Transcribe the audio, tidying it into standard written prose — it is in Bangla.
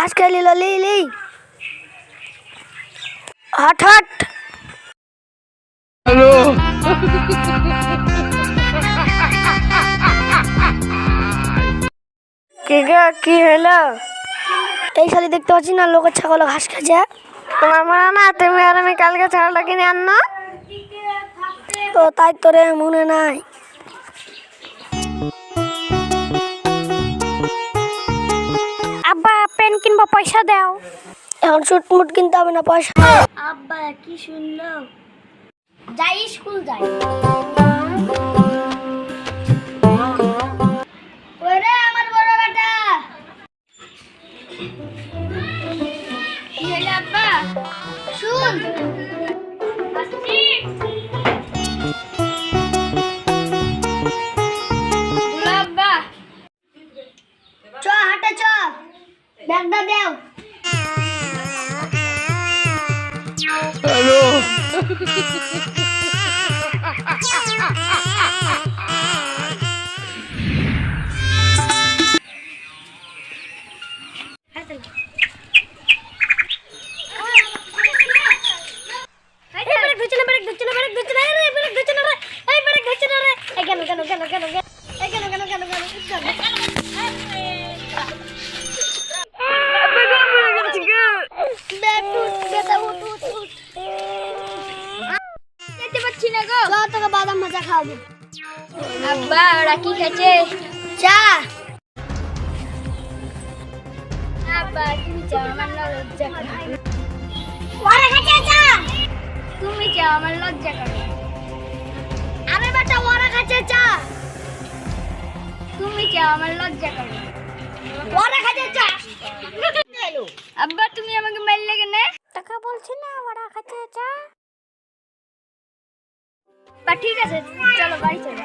ঘাস খেয়ে নিল লি হট হট। হ্যালো কি হলো? এই শালি দেখতে পাচ্ছি না লোকের ছাগল ঘাস খাচ্ছে। তোমার মনে না তুমি আর আমি কালকে ছাগলটা কিনে আন না? তো তাই তোরে মনে নাই। আব্বা পেন কিনবো, পয়সা দাও। এখন শুট মুট কিনতে হবে না, পয়সা। আব্বা কি শুনলো? যাই স্কুল যাই। ওরে আমার বড় বেটা। কি হলো আব্বা? শুন আসছি। আব্বা চ হাঁটে চ, ব্যাগটা দাও। হ্যালো বাদাম ভাজা খাওয়াবো। আব্বা ওরা কি খাচ্ছে? চা। আব্বা তুমি চাও আমার লজ্জা করে। ওরা খাচ্ছে চা। তুমি চাও আমার লজ্জা করে। আরে বেটা ওরা খাচ্ছে চা। তুমি চাও আমার লজ্জা করে। ওরা খাচ্ছে চা। আব্বা তুমি আমাকে মারলে কেন? টাকা বলছি না ওরা খাচ্ছে চা। বা ঠিক আছে চলো বাড়ি চলো।